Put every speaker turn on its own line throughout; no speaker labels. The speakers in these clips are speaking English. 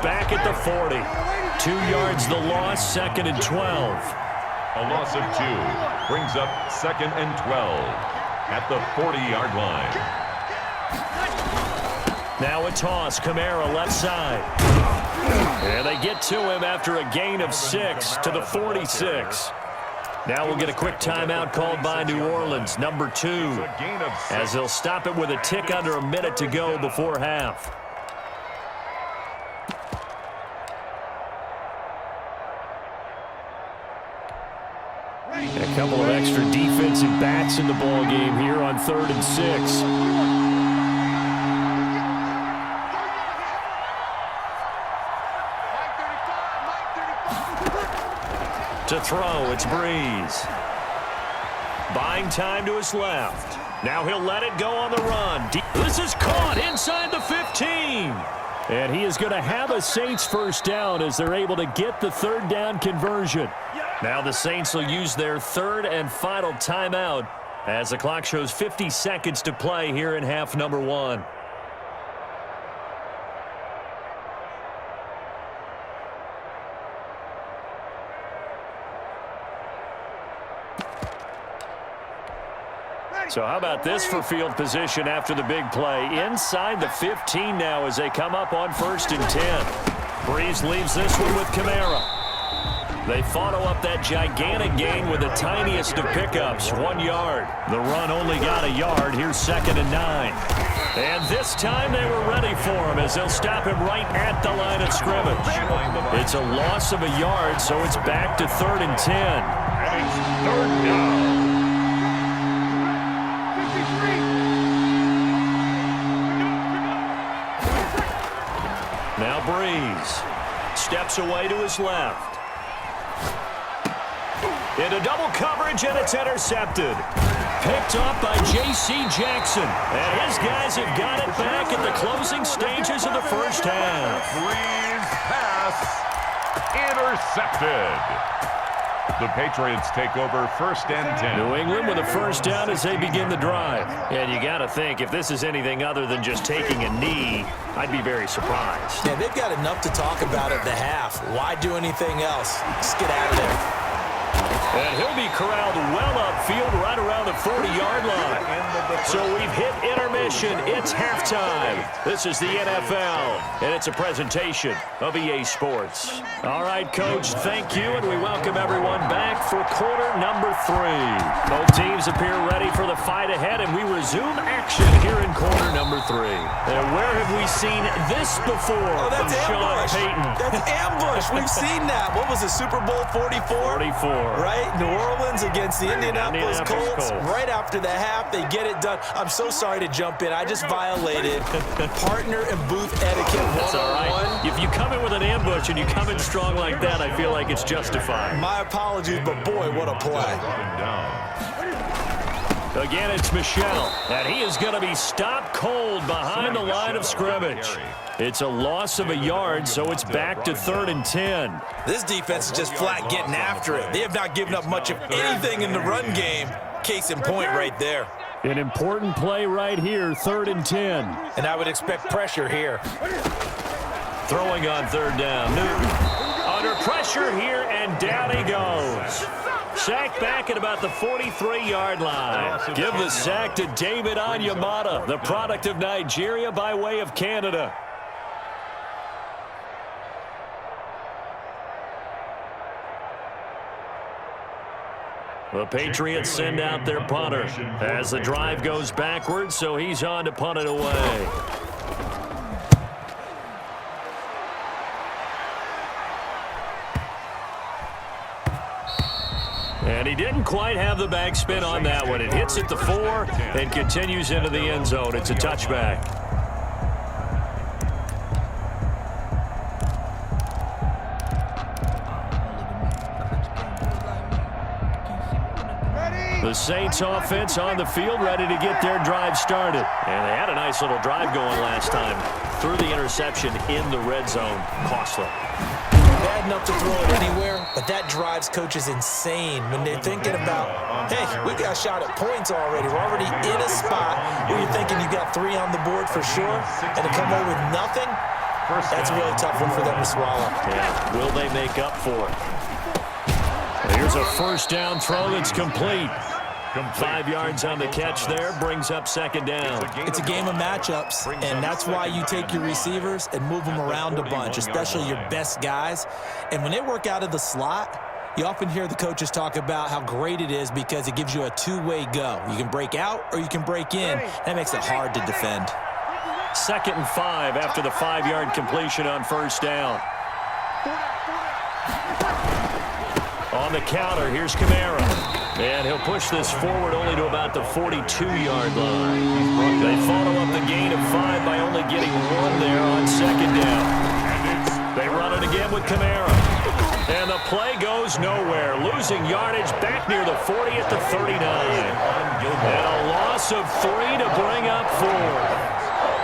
back at the 40. 2 yards the loss, 2nd and 12.
A loss of 2 brings up 2nd and 12 at the 40-yard line.
Now a toss, Kamara left side. And they get to him after a gain of 6 to the 46. Now we'll get a quick timeout called by New Orleans, number 2, as they'll stop it with a tick under a minute to go before half. A couple of extra defensive backs in the ball game here on 3rd and 6. To throw, it's Breeze. Buying time to his left. Now he'll let it go on the run. This is caught inside the 15. And he is going to have a Saints first down as they're able to get the 3rd down conversion. Now the Saints will use their 3rd and final timeout as the clock shows 50 seconds to play here in half number 1. So how about this for field position after the big play? Inside the 15 now as they come up on 1st and 10. Breeze leaves this one with Kamara. They follow up that gigantic gain with the tiniest of pickups, 1 yard. The run only got a yard. Here's 2nd and 9. And this time they were ready for him as they'll stop him right at the line of scrimmage. It's a loss of a yard, so it's back to 3rd and 10.
And it's 3rd down.
Now Breeze steps away to his left. Into double coverage, and it's intercepted. Picked up by J.C. Jackson. And his guys have got it back at the closing stages of the first half.
Breeze pass intercepted. The Patriots take over 1st and 10.
New England with a first down as they begin the drive. And you got to think, if this is anything other than just taking a knee, I'd be very surprised.
Yeah, they've got enough to talk about at the half. Why do anything else? Just get out of there.
And he'll be corralled well upfield right around the 40-yard line. So we've hit intermission. It's halftime. This is the NFL, and it's a presentation of EA Sports. All right, Coach, thank you, and we welcome everyone back for quarter number 3. Both teams appear ready for the fight ahead, and we resume action here in quarter number 3. And where have we seen this before?
Oh, that's ambush. That's ambush. We've seen that. What was it, Super Bowl 44?
44.
Right? New Orleans against the Indianapolis Colts. Right after the half, they get it done. I'm so sorry to jump in. I just violated partner and booth etiquette 101.
That's all right. If you come in with an ambush and you come in strong like that, I feel like it's justified.
My apologies, but boy, what a play.
Again, it's Michel, and he is going to be stopped cold behind the line of scrimmage. It's a loss of a yard, so it's back to 3rd and 10.
This defense is just flat getting after it. They have not given up much of anything in the run game. Case in point right there.
An important play right here, 3rd and 10.
And I would expect pressure here.
Throwing on 3rd down. Newton under pressure here, and down he goes. Sack back at about the 43-yard line. Give the sack to David Onyemata, the product of Nigeria by way of Canada. The Patriots send out their punter as the drive goes backwards, so he's on to punt it away. And he didn't quite have the backspin on that one. It hits at the 4 and continues into the end zone. It's a touchback. The Saints offense on the field, ready to get their drive started. And they had a nice little drive going last time. Threw the interception in the red zone. Costly.
Bad enough to throw it anywhere, but that drives coaches insane when they're thinking about, hey, we got a shot at points already. We're already in a spot where you're thinking you got 3 on the board for sure, and to come away with nothing, That's a really tough one for them to swallow.
Yeah. Will they make up for it? Here's a first down throw that's complete. 5 yards on the catch there, brings up second down.
It's a game of matchups, and that's why you take your receivers and move them around a bunch, especially your best guys. And when they work out of the slot, you often hear the coaches talk about how great it is because it gives you a two-way go. You can break out or you can break in. That makes it hard to defend.
2nd and 5 after the 5-yard completion on first down. On the counter, here's Kamara. And he'll push this forward only to about the 42-yard line. They follow up the gain of 5 by only getting 1 there on second down. They run it again with Kamara. And the play goes nowhere. Losing yardage back near the 40 at the 39. And a loss of 3 to bring up 4.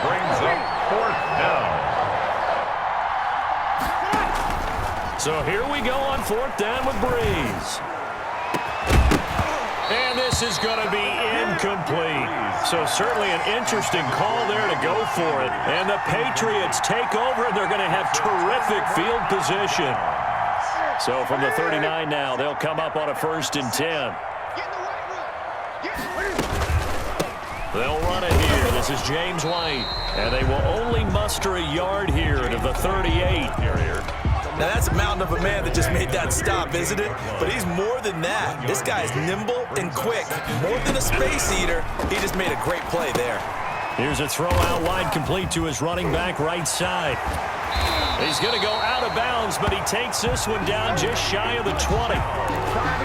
Brings up 4th down.
So here we go on 4th down with Breeze. And this is going to be incomplete. So certainly an interesting call there to go for it. And the Patriots take over. They're going to have terrific field position. So from the 39 now, they'll come up on a 1st and 10. They'll run it here. This is James White. And they will only muster a yard here to the 38.
Now, that's a mountain of a man that just made that stop, isn't it? But he's more than that. This guy is nimble and quick. More than a space eater, he just made a great play there.
Here's a throw out wide complete to his running back right side. He's going to go out of bounds, but he takes this one down just shy of the 20.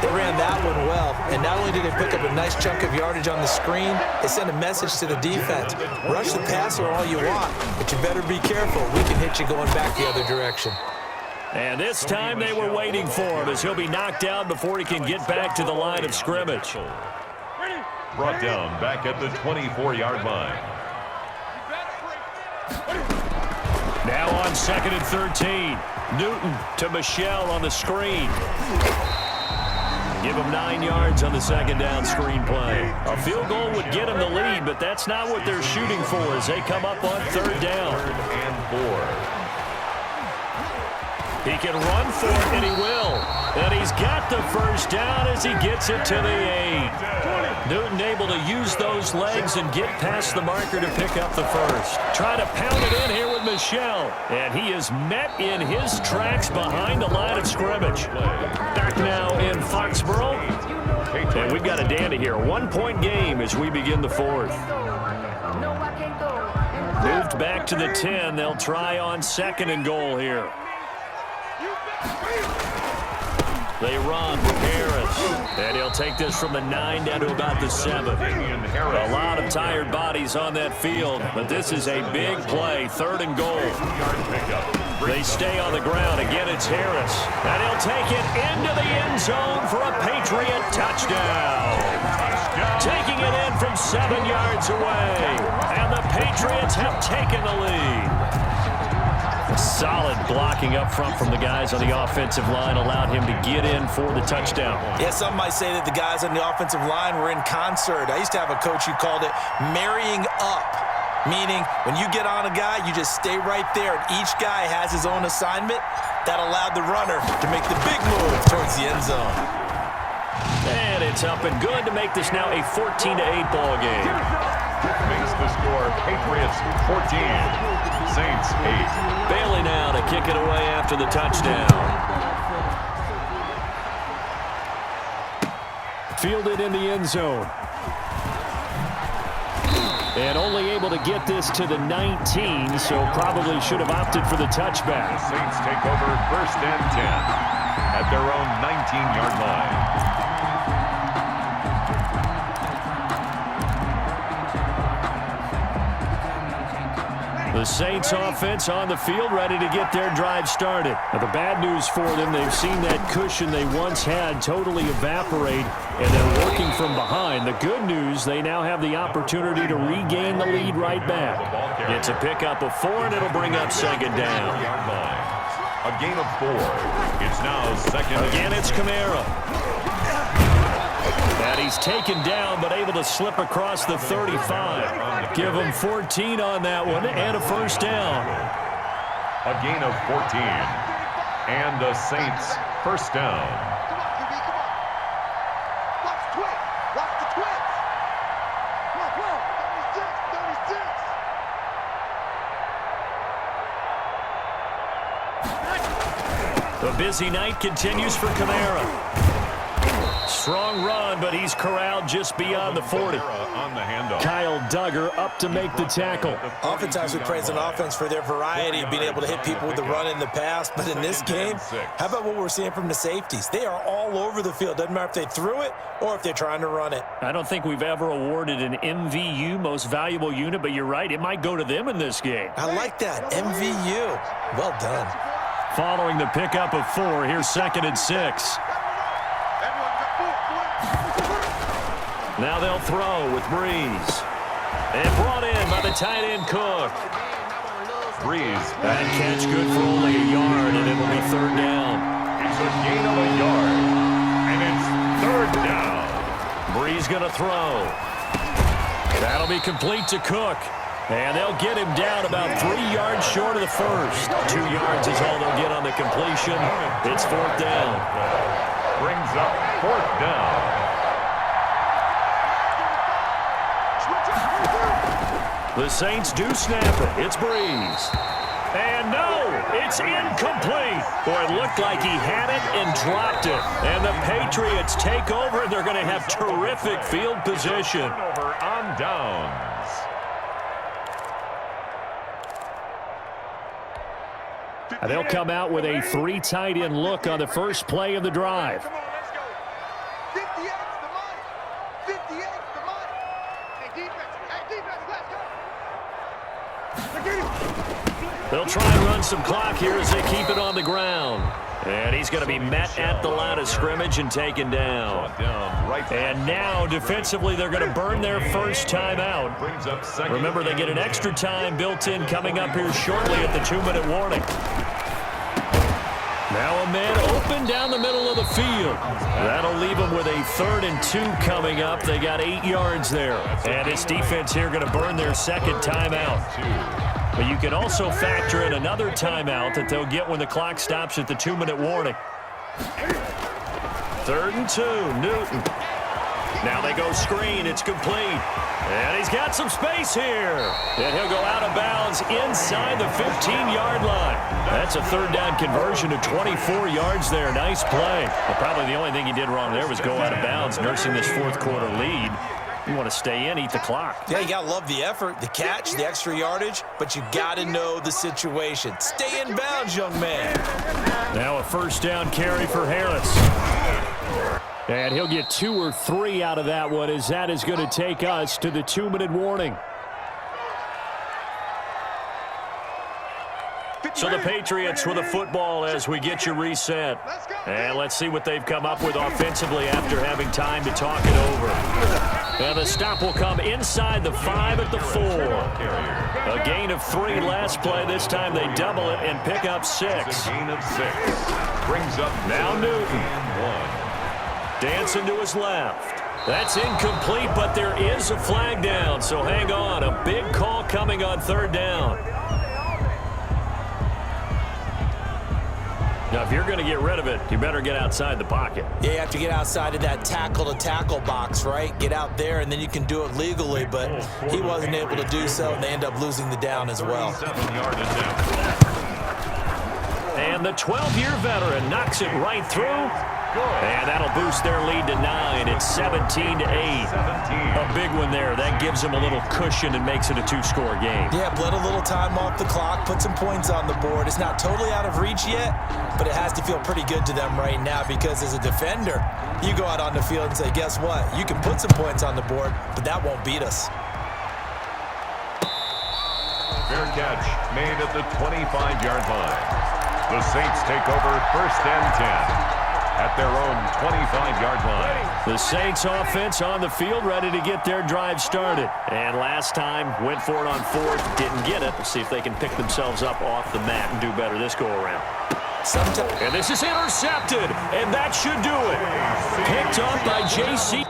They ran that one well, and not only did they pick up a nice chunk of yardage on the screen, they sent a message to the defense. Rush the passer all you want, but you better be careful. We can hit you going back the other direction.
And this time they were waiting for him as he'll be knocked down before he can get back to the line of scrimmage.
Brought down back at the 24-yard line.
Now on 2nd and 13. Newton to Michelle on the screen. Give him 9 yards on the 2nd down screen play. A field goal would get him the lead, but that's not what they're shooting for as they come up on 3rd down.
3rd and 4.
He can run for it, and he will. And he's got the first down as he gets it to the 8. Newton able to use those legs and get past the marker to pick up the first. Trying to pound it in here with Michelle. And he is met in his tracks behind the line of scrimmage. Back now in Foxborough. And we've got a dandy here. 1-point game as we begin the 4th. Moved back to the 10. They'll try on 2nd and goal here. They run with Harris. And he'll take this from the 9 down to about the 7. A lot of tired bodies on that field, but this is a big play. 3rd and goal. They stay on the ground. Again, it's Harris. And he'll take it into the end zone for a Patriot touchdown. Taking it in from 7 yards away. And the Patriots have taken the lead. Solid blocking up front from the guys on the offensive line allowed him to get in for the touchdown.
Yeah, some might say that the guys on the offensive line were in concert. I used to have a coach who called it marrying up, meaning when you get on a guy, you just stay right there, and each guy has his own assignment. That allowed the runner to make the big move towards the end zone.
And it's up and good to make this now a 14-8 ball game.
Makes the score Patriots 14. Saints 8.
Bailey now to kick it away after the touchdown. Fielded in the end zone. And only able to get this to the 19, so probably should have opted for the touchback.
The Saints take over 1st and 10 at their own 19-yard line.
The Saints offense on the field ready to get their drive started. Now, the bad news for them, they've seen that cushion they once had totally evaporate, and they're working from behind. The good news, they now have the opportunity to regain the lead right back. It's a pickup of 4, and it'll bring up 2nd down.
A gain of 4. It's now 2nd.
Again, it's Kamara. And he's taken down, but able to slip across the 35. Give him 14 on that one, and a first down.
A gain of 14. And the Saints first down.
The busy night continues for Kamara. Strong run, but he's corralled just beyond the 40.
On the handoff.
Kyle Duggar up to make the tackle.
Oftentimes we praise an offense for their variety of being able to hit people with the run in the pass, but in this game, how about what we're seeing from the safeties? They are all over the field. Doesn't matter if they threw it or if they're trying to run it.
I don't think we've ever awarded an MVU, most valuable unit, but you're right, it might go to them in this game.
I like that, MVU. Well done.
Following the pickup of 4, here's 2nd and 6. Now they'll throw with Breeze. And brought in by the tight end Cook.
Breeze.
That catch good for only a yard, and it'll be 3rd down.
It's a gain of a yard. And it's 3rd down.
Breeze going to throw. That'll be complete to Cook. And they'll get him down about 3 yards short of the first. 2 yards is all they'll get on the completion. It's 4th down.
Brings up 4th down.
The Saints do snap it. It's Breeze. And no, it's incomplete. Boy, it looked like he had it and dropped it. And the Patriots take over, and they're going to have terrific field position.
Over on downs.
And they'll come out with a 3 tight end look on the first play of the drive.
Come on, let's go. 58's the money. 58's the money. Hey, defense, let's go.
They'll try and run some clock here as they keep it on the ground. And he's going to be met at the line of scrimmage and taken down. And now, defensively, they're going to burn their first timeout. Remember, they get an extra time built in coming up here shortly at the 2-minute warning. Now a man open down the middle of the field. That'll leave them with a 3rd and 2 coming up. They got 8 yards there. And this defense here going to burn their second timeout. But you can also factor in another timeout that they'll get when the clock stops at the 2-minute warning. 3rd and 2, Newton. Now they go screen. It's complete. And he's got some space here. And he'll go out of bounds inside the 15-yard line. That's a 3rd down conversion to 24 yards there. Nice play. But probably the only thing he did wrong there was go out of bounds, nursing this 4th quarter lead. You want to stay in, eat the clock.
Yeah, you got to love the effort, the catch, the extra yardage, but you got to know the situation. Stay in bounds, young man.
Now a 1st down carry for Harris. And he'll get 2 or 3 out of that one, as that is going to take us to the 2-minute warning. So the Patriots with the football as we get you reset. And let's see what they've come up with offensively after having time to talk it over. And the stop will come inside the 5 at the 4. A gain of 3 last play. This time they double it and pick up 6.
A gain of 6. Brings up
now Newton.
And 1.
Dancing to his left. That's incomplete, but there is a flag down, so hang on. A big call coming on 3rd down. Now, if you're going to get rid of it, you better get outside the pocket.
Yeah, you have to get outside of that tackle-to-tackle box, right? Get out there, and then you can do it legally, but he wasn't able to do so, and they end up losing the down as well.
7-yard down.
And the 12-year veteran knocks it right through. And that'll boost their lead to 9. It's 17-8. A big one there. That gives them a little cushion and makes it a 2-score game.
Yeah, bled a little time off the clock, put some points on the board. It's not totally out of reach yet, but it has to feel pretty good to them right now because as a defender, you go out on the field and say, guess what? You can put some points on the board, but that won't beat us.
Fair catch made at the 25-yard line. The Saints take over 1st and 10. At their own 25-yard line.
The Saints offense on the field ready to get their drive started. And last time went for it on 4th, didn't get it. We'll see if they can pick themselves up off the mat and do better this go-around. And this is intercepted, and that should do it. Picked up by J.C.